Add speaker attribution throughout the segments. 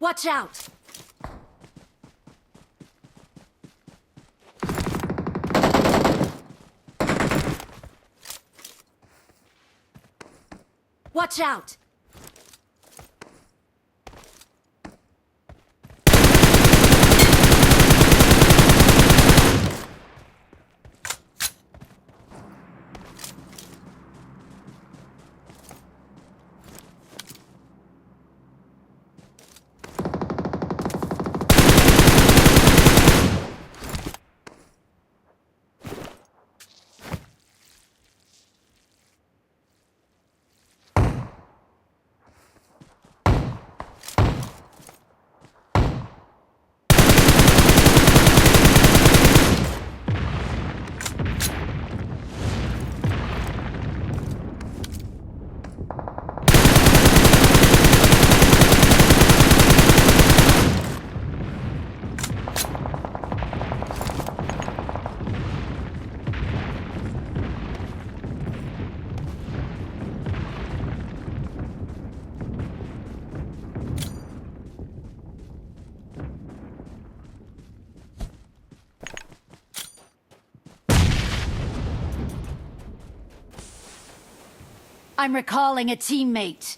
Speaker 1: Watch out! Watch out! I'm recalling a teammate.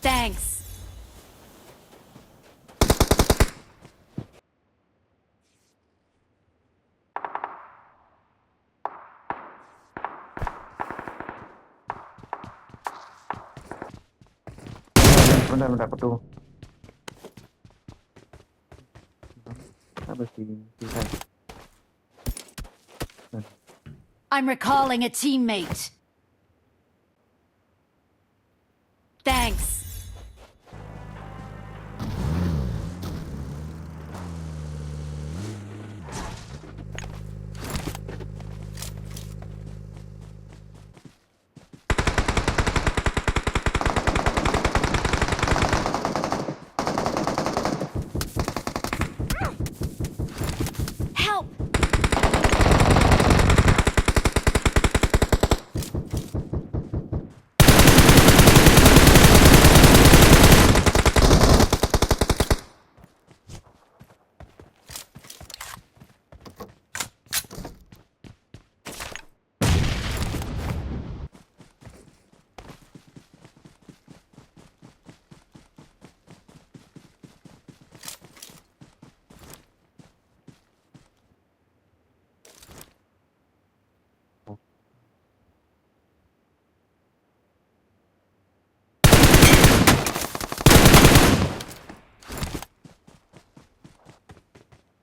Speaker 1: Thanks.
Speaker 2: Bentar, bentar, petu. Apa sih?
Speaker 1: I'm recalling a teammate. Thanks. Help!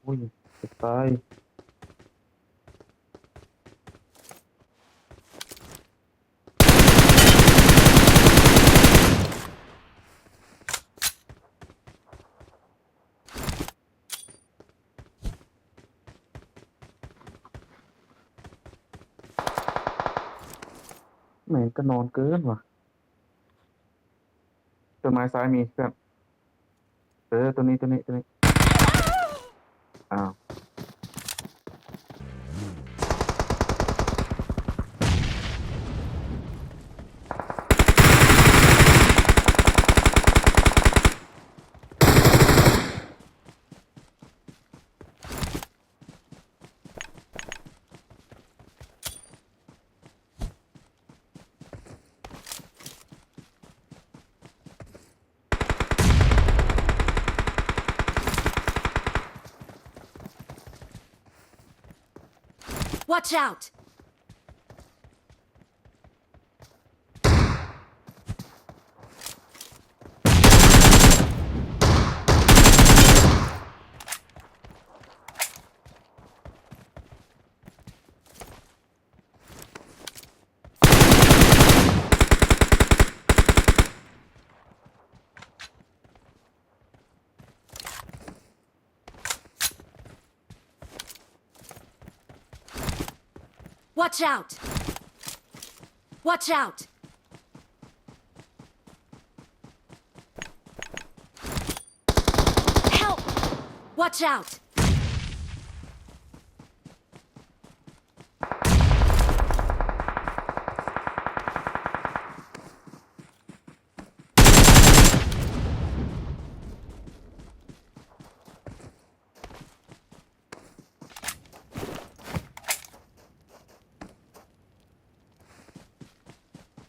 Speaker 2: Ui, goodbye. Màyก็นอนเกินว่ะต้นไม้ซ้ายมีเพื่อนตัวนี้อ้าว
Speaker 1: Watch out! Watch out! Watch out! Help! Watch out!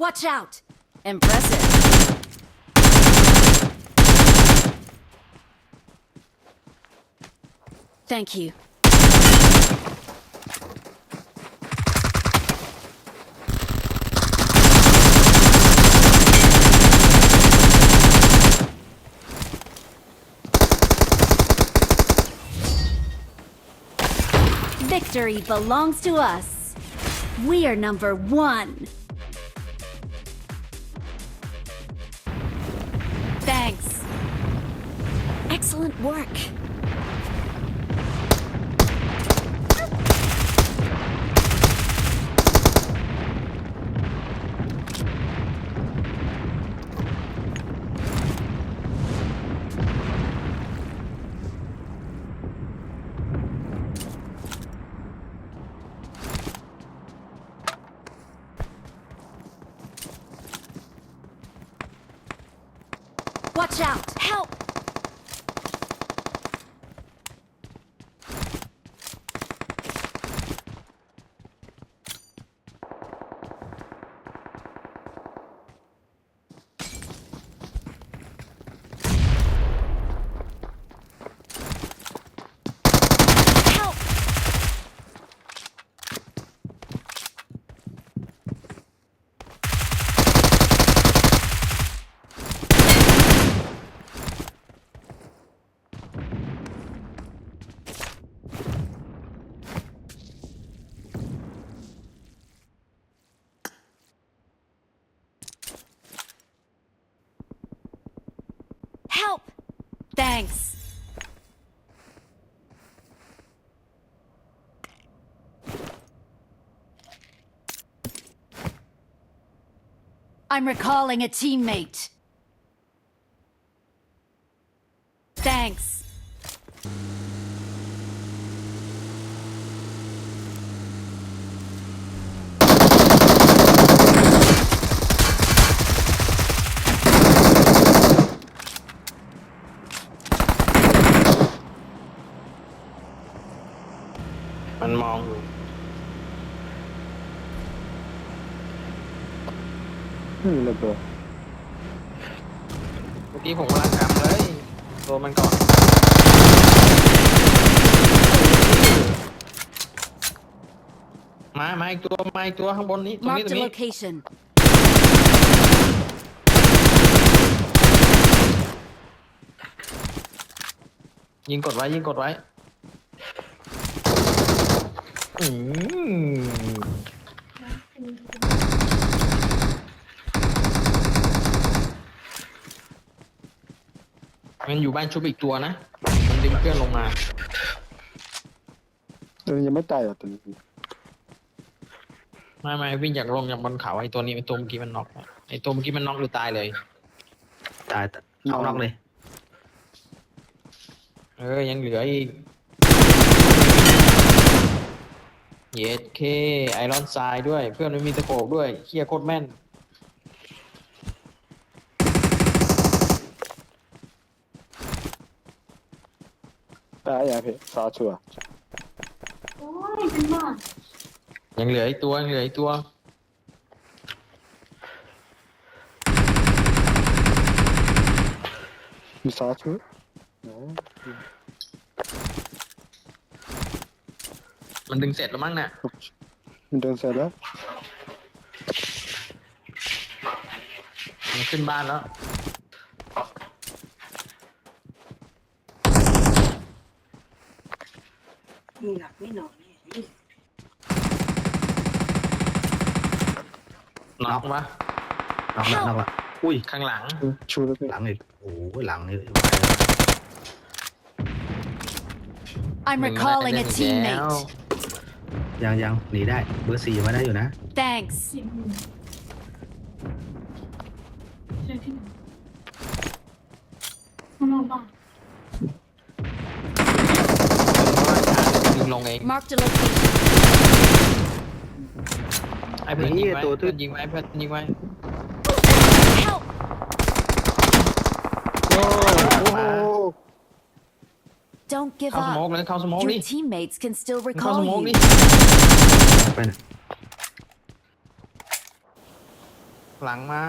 Speaker 1: Watch out!
Speaker 3: Impressive.
Speaker 1: Thank you. Victory belongs to us. We are number one. Thanks. Excellent work. Watch out! Help! Help! Help! Thanks. I'm recalling a teammate. Thanks.
Speaker 4: มันมองอยู่
Speaker 2: ไม่มีระเบิด
Speaker 4: เมื่อกี้ผมกำลังทำเลยโดนมันก่อนมาอีกตัวข้างบนนี้ตรงนี้
Speaker 1: Marked a location.
Speaker 4: ยิงกดไว้อืมมันอยู่บ้านชุบอีกตัวนะมันดึงเพื่อนลงมา
Speaker 2: ตัวนี้ยังไม่ตายเหรอตัวนี้
Speaker 4: ไม่วิ่งจากลงจากบนเขาไอ้ตัวนี้ไอ้ตัวเมื่อกี้มันน็อกไอ้ตัวเมื่อกี้มันน็อกหรือตายเลย
Speaker 5: ตายเอาน็อกเลย
Speaker 4: ยังเหลืออีกเยสเคไอรอนทรายด้วยเพื่อนไม่มีตะโขบด้วยเคียโคตรแม่น
Speaker 2: ตายอย่างเพชรซาชัว
Speaker 4: ยังเหลืออีกตัว
Speaker 2: มีซาชัว
Speaker 4: มันดึงเสร็จแล้วมั้งน่ะ
Speaker 2: มันเดินเสร็จแล้ว
Speaker 4: มันขึ้นบ้านแล้ว
Speaker 3: นี่หลับไม่นอนนี่
Speaker 4: น็อกปะ
Speaker 5: น็อกละอุ้ย
Speaker 4: ข้างหลัง
Speaker 2: ชูแล้วเพช
Speaker 5: ห
Speaker 2: ร
Speaker 5: ลังอีกโอ้ยหลังนี่
Speaker 1: I'm recalling a teammate.
Speaker 5: ยังหนีได้เบอร์4มาได้อยู่นะ
Speaker 1: Thanks.
Speaker 4: ยิงลงเอง
Speaker 1: Marked a location.
Speaker 4: ไอ้เพื่อนยิงไว้
Speaker 5: ตัว
Speaker 4: เพื่อนยิงไว้เพื่อนยิงไว้
Speaker 1: Help!
Speaker 2: โอ้
Speaker 1: Don't give
Speaker 4: เข้าสโมก
Speaker 1: up.
Speaker 4: เลยเข้าสโมก
Speaker 1: Your
Speaker 4: ดิ
Speaker 1: teammates can still
Speaker 4: เข้า
Speaker 1: recall
Speaker 4: สโมกดิ
Speaker 1: you.
Speaker 5: ไปนะ
Speaker 4: หลังมา